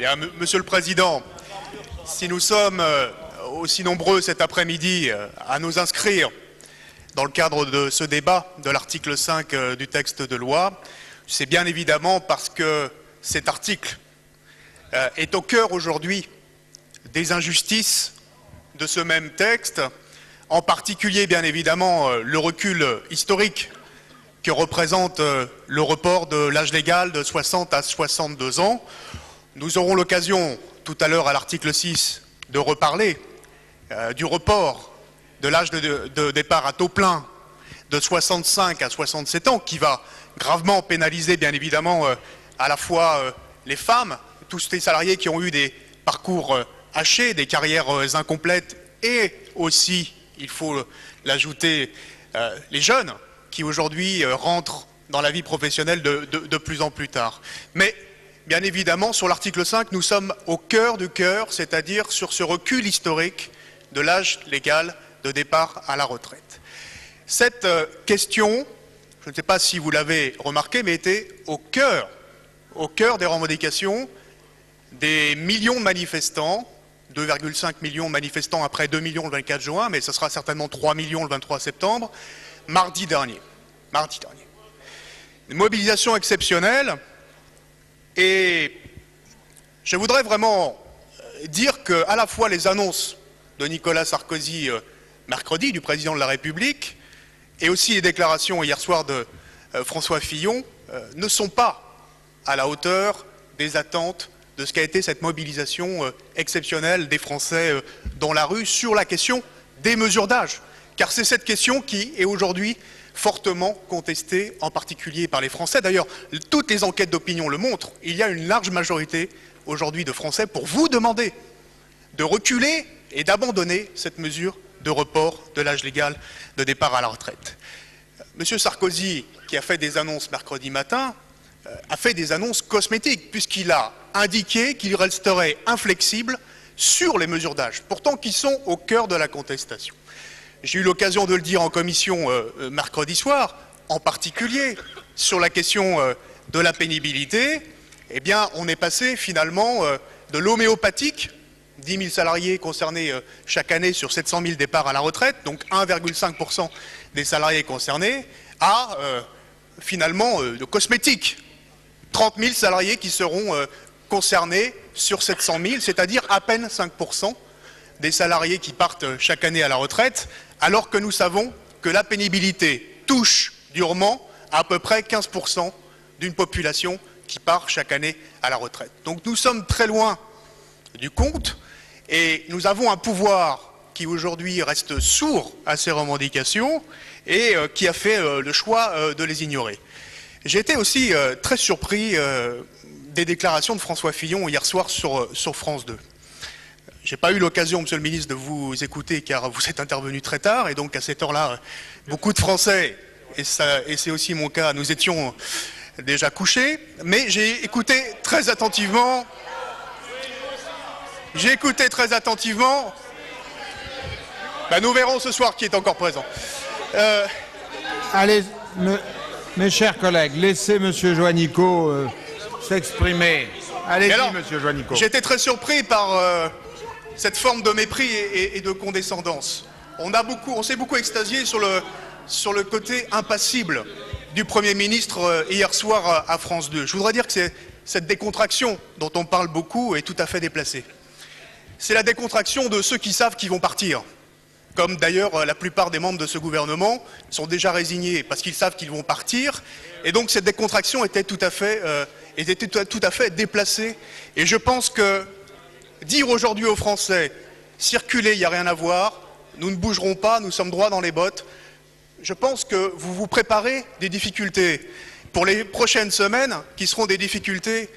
Bien, Monsieur le Président, si nous sommes aussi nombreux cet après-midi à nous inscrire dans le cadre de ce débat de l'article 5 du texte de loi, c'est bien évidemment parce que cet article est au cœur aujourd'hui des injustices de ce même texte, en particulier bien évidemment le recul historique que représente le report de l'âge légal de 60 à 62 ans. Nous aurons l'occasion tout à l'heure à l'article 6 de reparler du report de l'âge de départ à taux plein de 65 à 67 ans, qui va gravement pénaliser bien évidemment à la fois les femmes, tous les salariés qui ont eu des parcours hachés, des carrières incomplètes, et aussi, il faut l'ajouter, les jeunes qui aujourd'hui rentrent dans la vie professionnelle de plus en plus tard. Mais bien évidemment, sur l'article 5, nous sommes au cœur du cœur, c'est-à-dire sur ce recul historique de l'âge légal de départ à la retraite. Cette question, je ne sais pas si vous l'avez remarqué, mais était au cœur des revendications des millions de manifestants, 2,5 millions de manifestants après 2 millions le 24 juin, mais ce sera certainement 3 millions le 23 septembre, mardi dernier. Une mobilisation exceptionnelle, et je voudrais vraiment dire que à la fois les annonces de Nicolas Sarkozy mercredi, du président de la République, et aussi les déclarations hier soir de François Fillon ne sont pas à la hauteur des attentes de ce qu'a été cette mobilisation exceptionnelle des Français dans la rue sur la question des mesures d'âge. Car c'est cette question qui est aujourd'hui fortement contestée, en particulier par les Français. D'ailleurs, toutes les enquêtes d'opinion le montrent. Il y a une large majorité aujourd'hui de Français pour vous demander de reculer et d'abandonner cette mesure de report de l'âge légal de départ à la retraite. Monsieur Sarkozy, qui a fait des annonces mercredi matin, a fait des annonces cosmétiques, puisqu'il a indiqué qu'il resterait inflexible sur les mesures d'âge, pourtant qui sont au cœur de la contestation. J'ai eu l'occasion de le dire en commission mercredi soir, en particulier sur la question de la pénibilité. Eh bien, on est passé finalement de l'homéopathique, 10 000 salariés concernés chaque année sur 700 000 départs à la retraite, donc 1,5% des salariés concernés, à finalement de cosmétique, 30 000 salariés qui seront concernés sur 700 000, c'est-à-dire à peine 5% des salariés qui partent chaque année à la retraite, alors que nous savons que la pénibilité touche durement à peu près 15% d'une population qui part chaque année à la retraite. Donc nous sommes très loin du compte, et nous avons un pouvoir qui aujourd'hui reste sourd à ces revendications et qui a fait le choix de les ignorer. J'ai été aussi très surpris des déclarations de François Fillon hier soir sur France 2. Je n'ai pas eu l'occasion, Monsieur le Ministre, de vous écouter car vous êtes intervenu très tard, et donc à cette heure-là, beaucoup de Français, et c'est aussi mon cas, nous étions déjà couchés, mais j'ai écouté très attentivement. Nous verrons ce soir qui est encore présent. Allez, mes chers collègues, laissez Monsieur Juanico s'exprimer. Allez-y, Monsieur Juanico. J'ai été très surpris par cette forme de mépris et de condescendance. On s'est beaucoup extasié sur le côté impassible du Premier ministre hier soir à France 2. Je voudrais dire que cette décontraction dont on parle beaucoup est tout à fait déplacée. C'est la décontraction de ceux qui savent qu'ils vont partir, comme d'ailleurs la plupart des membres de ce gouvernement sont déjà résignés parce qu'ils savent qu'ils vont partir, et donc cette décontraction était tout à fait déplacée. Et je pense que dire aujourd'hui aux Français « circulez, il n'y a rien à voir, nous ne bougerons pas, nous sommes droits dans les bottes », je pense que vous vous préparez des difficultés pour les prochaines semaines qui seront des difficultés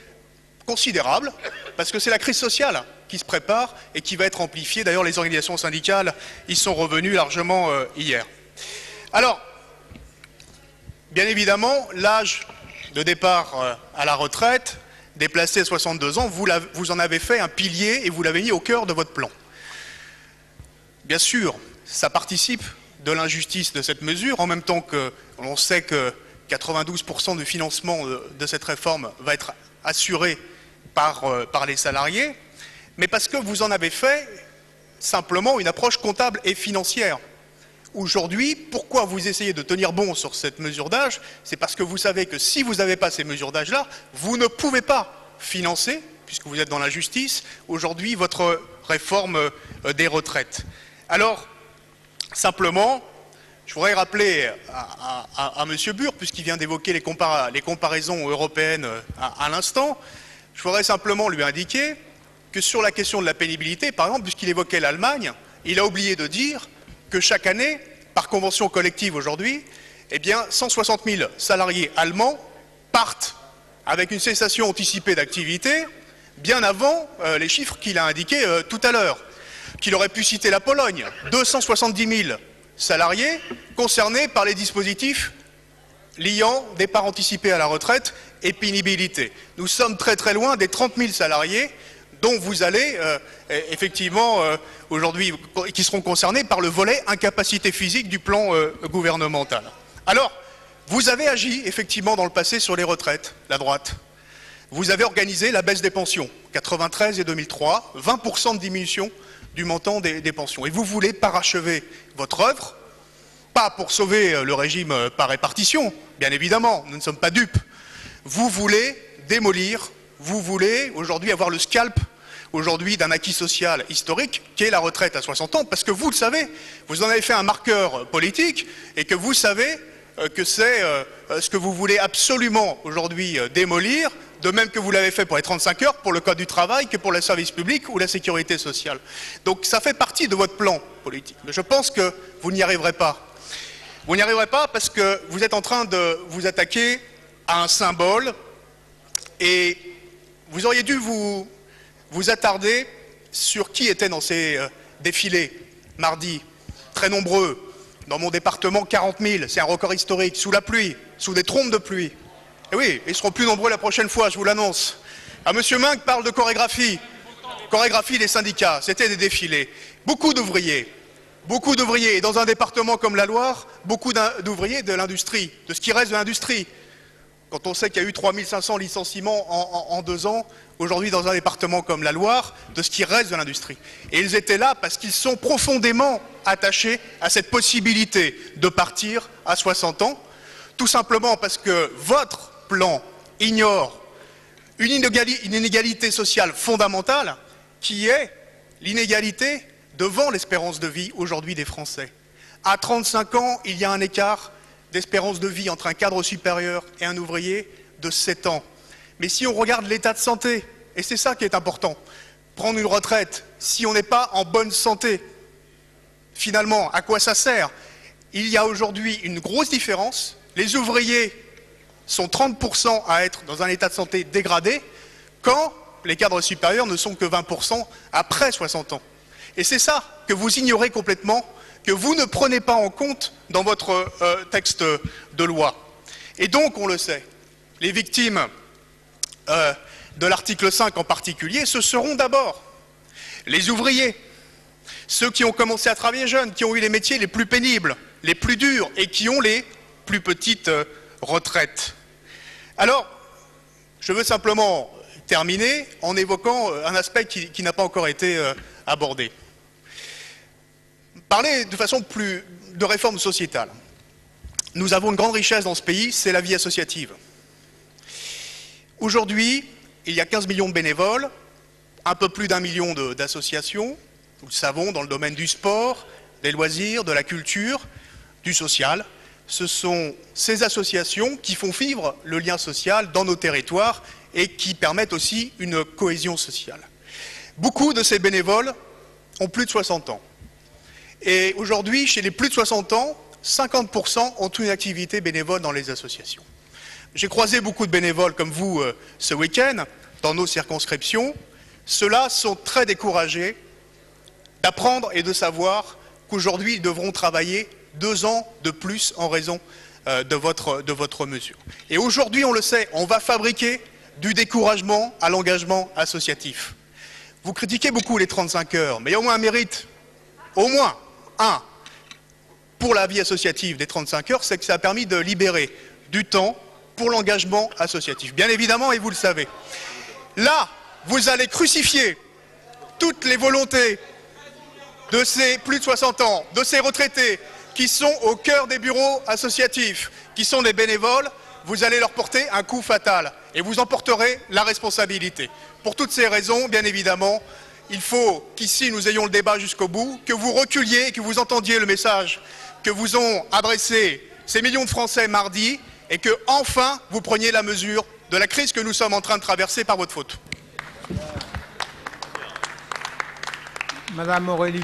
considérables, parce que c'est la crise sociale qui se prépare et qui va être amplifiée. D'ailleurs, les organisations syndicales y sont revenues largement hier. Alors, bien évidemment, l'âge de départ à la retraite, déplacé à 62 ans, vous en avez fait un pilier et vous l'avez mis au cœur de votre plan. Bien sûr, ça participe de l'injustice de cette mesure, en même temps que l'on sait que 92% du financement de cette réforme va être assuré par les salariés, mais parce que vous en avez fait simplement une approche comptable et financière. Aujourd'hui, pourquoi vous essayez de tenir bon sur cette mesure d'âge? C'est parce que vous savez que si vous n'avez pas ces mesures d'âge-là, vous ne pouvez pas financer, puisque vous êtes dans la justice, aujourd'hui votre réforme des retraites. Alors, simplement, je voudrais rappeler à M. Bur, puisqu'il vient d'évoquer les comparaisons européennes à l'instant, je voudrais simplement lui indiquer que sur la question de la pénibilité, par exemple, puisqu'il évoquait l'Allemagne, il a oublié de dire que chaque année, par convention collective aujourd'hui, eh bien, 160 000 salariés allemands partent avec une cessation anticipée d'activité bien avant les chiffres qu'il a indiqués tout à l'heure, qu'il aurait pu citer la Pologne, 270 000 salariés concernés par les dispositifs liant départ anticipé à la retraite et pénibilité. Nous sommes très très loin des 30 000 salariés dont vous allez effectivement aujourd'hui, qui seront concernés par le volet incapacité physique du plan gouvernemental. Alors, vous avez agi effectivement dans le passé sur les retraites, la droite. Vous avez organisé la baisse des pensions, 93 et 2003, 20% de diminution du montant des pensions. Et vous voulez parachever votre œuvre, pas pour sauver le régime par répartition, bien évidemment, nous ne sommes pas dupes. Vous voulez démolir, vous voulez aujourd'hui avoir le scalp aujourd'hui d'un acquis social historique qui est la retraite à 60 ans, parce que vous le savez, vous en avez fait un marqueur politique et que vous savez que c'est ce que vous voulez absolument aujourd'hui démolir, de même que vous l'avez fait pour les 35 heures, pour le code du travail, que pour le service public ou la sécurité sociale. Donc ça fait partie de votre plan politique. Mais je pense que vous n'y arriverez pas. Vous n'y arriverez pas parce que vous êtes en train de vous attaquer à un symbole et vous auriez dû vous attarder sur qui était dans ces défilés mardi, très nombreux. Dans mon département, 40 000, c'est un record historique, sous la pluie, sous des trompes de pluie. Et oui, ils seront plus nombreux la prochaine fois, je vous l'annonce. Ah, Monsieur Minc parle de chorégraphie des syndicats, c'était des défilés. Beaucoup d'ouvriers, et dans un département comme la Loire, beaucoup d'ouvriers de l'industrie, de ce qui reste de l'industrie. Quand on sait qu'il y a eu 3500 licenciements en 2 ans, aujourd'hui dans un département comme la Loire, de ce qui reste de l'industrie. Et ils étaient là parce qu'ils sont profondément attachés à cette possibilité de partir à 60 ans, tout simplement parce que votre plan ignore une inégalité sociale fondamentale qui est l'inégalité devant l'espérance de vie aujourd'hui des Français. À 35 ans, il y a un écart d'espérance de vie entre un cadre supérieur et un ouvrier de 7 ans. Mais si on regarde l'état de santé, et c'est ça qui est important, prendre une retraite, si on n'est pas en bonne santé, finalement, à quoi ça sert? Il y a aujourd'hui une grosse différence. Les ouvriers sont 30% à être dans un état de santé dégradé, quand les cadres supérieurs ne sont que 20% après 60 ans. Et c'est ça que vous ignorez complètement, que vous ne prenez pas en compte dans votre texte de loi. Et donc, on le sait, les victimes de l'article 5 en particulier, ce seront d'abord les ouvriers, ceux qui ont commencé à travailler jeunes, qui ont eu les métiers les plus pénibles, les plus durs et qui ont les plus petites retraites. Alors, je veux simplement terminer en évoquant un aspect qui n'a pas encore été abordé. Parler de façon de réforme sociétale. Nous avons une grande richesse dans ce pays, c'est la vie associative. Aujourd'hui, il y a 15 millions de bénévoles, un peu plus d'1 million d'associations, nous le savons, dans le domaine du sport, des loisirs, de la culture, du social. Ce sont ces associations qui font vivre le lien social dans nos territoires et qui permettent aussi une cohésion sociale. Beaucoup de ces bénévoles ont plus de 60 ans. Et aujourd'hui, chez les plus de 60 ans, 50% ont une activité bénévole dans les associations. J'ai croisé beaucoup de bénévoles comme vous ce week-end, dans nos circonscriptions. Ceux-là sont très découragés d'apprendre et de savoir qu'aujourd'hui, ils devront travailler 2 ans de plus en raison de votre mesure. Et aujourd'hui, on le sait, on va fabriquer du découragement à l'engagement associatif. Vous critiquez beaucoup les 35 heures, mais il y a au moins un mérite, au moins un, pour la vie associative des 35 heures, c'est que ça a permis de libérer du temps pour l'engagement associatif. Bien évidemment, et vous le savez. Là vous allez crucifier toutes les volontés de ces plus de 60 ans, de ces retraités qui sont au cœur des bureaux associatifs, qui sont des bénévoles, vous allez leur porter un coup fatal et vous en porterez la responsabilité. Pour toutes ces raisons, bien évidemment, il faut qu'ici nous ayons le débat jusqu'au bout, que vous reculiez et que vous entendiez le message que vous ont adressé ces millions de Français mardi et que, enfin, vous preniez la mesure de la crise que nous sommes en train de traverser par votre faute. Madame Aurélie